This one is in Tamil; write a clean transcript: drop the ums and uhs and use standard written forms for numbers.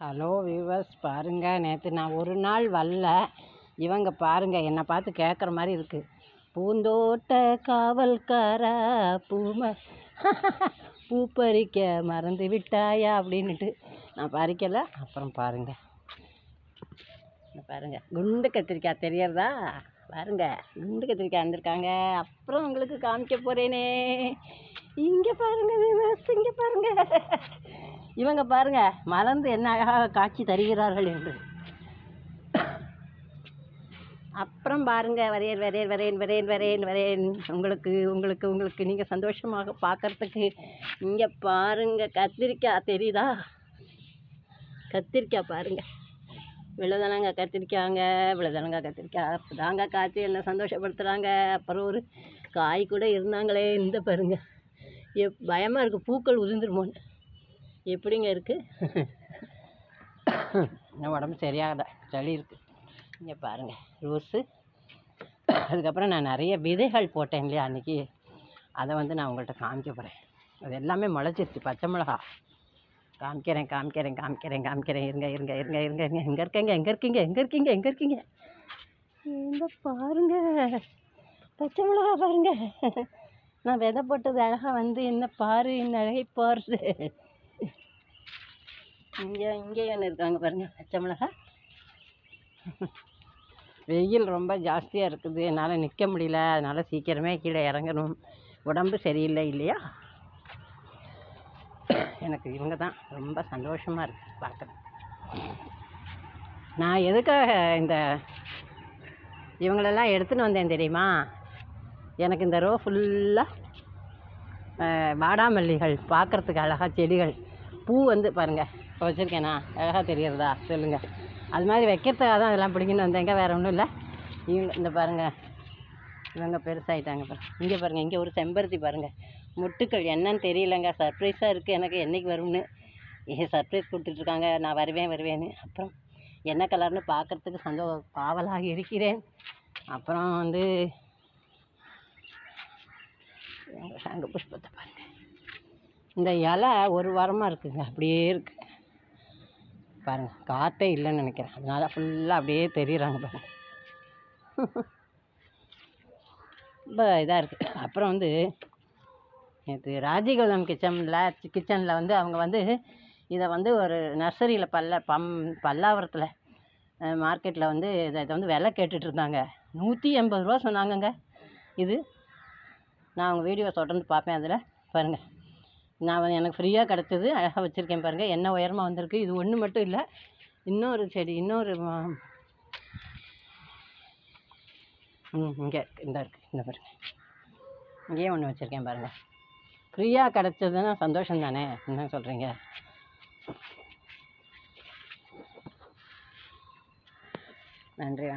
ஹலோ வியூவர்ஸ், பாருங்கள், நேற்று நான் ஒரு நாள் வரல. இவங்க பாருங்கள், என்னை பார்த்து கேட்குற மாதிரி இருக்குது. பூந்தோட்ட காவல்காரா பூ பறிக்க மறந்து விட்டாயா அப்படின்னுட்டு நான் பறிக்கலை. அப்புறம் பாருங்கள் குண்டு கத்திரிக்காய் தெரியறதா? பாருங்கள், குண்டு கத்திரிக்காய் வந்திருக்காங்க. அப்புறம் உங்களுக்கு காமிக்க போகிறேனே. இங்கே பாருங்கள் வியூவர்ஸ், இங்கே பாருங்கள். இவங்க பாருங்க மலர்ந்து என்ன அழகாக காட்சி தருகிறார்கள் என்று. அப்புறம் பாருங்க, வரேன் உங்களுக்கு நீங்கள் சந்தோஷமாக பார்க்கறதுக்கு இங்கே பாருங்க. கத்திரிக்காய் தெரியுதா? கத்திரிக்காய் பாருங்க, இவ்வளோதானங்க கத்திரிக்காய் தாங்க காய்ச்சி என்ன சந்தோஷப்படுத்துகிறாங்க. அப்புறம் ஒரு காய் கூட இருந்தாங்களே. இந்த பாருங்க, பயமாக இருக்குது பூக்கள் உதிர்ந்துருமோன்னு. எப்படிங்க இருக்குது? உடம்பு சரியாகலை, சளி இருக்குது. இங்கே பாருங்கள் ரோஸு. அதுக்கப்புறம் நான் நிறைய விதைகள் போட்டேன் இல்லையா அன்றைக்கி, அதை நான் உங்கள்கிட்ட காமிக்க போகிறேன். அது எல்லாமே முளைச்சிருச்சு. பச்சை மிளகா காமிக்கிறேன். இருங்க. எங்கே இருக்கீங்க? இந்த பாருங்க, பச்சை மிளகா பாருங்க. நான் விதை போட்டது அழகாக என்ன பாரு, இந்த அழகை பாரு. இங்கே என்ன இருக்காங்க பாருங்கள், பச்சை மிளகா. வெயில் ரொம்ப ஜாஸ்தியாக இருக்குது, என்னால் நிற்க முடியல. அதனால் சீக்கிரமே கீழே இறங்கணும். உடம்பு சரியில்லை இல்லையா? எனக்கு இவங்க தான் ரொம்ப சந்தோஷமாக இருக்குது பார்க்குறேன். நான் எதுக்காக இவங்களெல்லாம் எடுத்துன்னு வந்தேன் தெரியுமா? எனக்கு இந்த ரோ ஃபுல்லாக வாடாமல்லிகள் பார்க்குறதுக்கு அழகாக செடிகள், பூ பாருங்கள் வச்சுருக்கேனா, அழகாக தெரியறதா சொல்லுங்கள். அது மாதிரி வைக்கிறதுக்காக தான் அதெல்லாம் பிடிக்குன்னு வந்தேங்க, வேறு ஒன்றும் இல்லை. இந்த பாருங்கள், இவங்க பெருசாகிட்டாங்க பாருங்கள். இங்கே பாருங்கள், இங்கே ஒரு செம்பருத்தி பாருங்கள், முட்டுக்கள் என்னன்னு தெரியலைங்க. சர்ப்ரைஸாக இருக்குது எனக்கு, என்றைக்கு வரும்னு. சர்ப்ரைஸ் கொடுத்துட்ருக்காங்க. நான் வருவேன்னு. அப்புறம் என்ன கலர்னு பார்க்குறதுக்கு பாவலாக இருக்கிறேன். அப்புறம் சங்க புஷ்பத்தை பாருங்கள். இந்த இலை ஒரு வாரமாக இருக்குதுங்க, அப்படியே இருக்குது பாருங்கள். காற்றே இல்லைன்னு நினைக்கிறேன், அதனால ஃபுல்லாக அப்படியே தெரியுறாங்க பாருங்கள். ரொம்ப இதாக இருக்குது. அப்புறம் நேற்று ராஜிகுளம் கிச்சனில் அவங்க இதை ஒரு நர்சரியில் பல்லாவரத்தில் மார்க்கெட்டில் இதை விலை கேட்டுட்ருந்தாங்க. 180 ரூபா சொன்னாங்கங்க. நான் அவங்க வீடியோ தொடர்ந்து பார்ப்பேன். அதில் பாருங்கள், நான் எனக்கு ஃப்ரீயாக கிடச்சிது, அழகாக வச்சுருக்கேன் பாருங்கள். என்ன உயரமாக வந்திருக்கு. இது ஒன்று மட்டும் இல்லை, இன்னொரு செடி, இன்னொரு இங்கே இருக்குது. இந்த பாருங்கள், இங்கேயே ஒன்று வச்சுருக்கேன் பாருங்கள். ஃப்ரீயாக கிடச்சதுன்னா சந்தோஷம் தானே, என்ன சொல்கிறீங்க? நன்றி.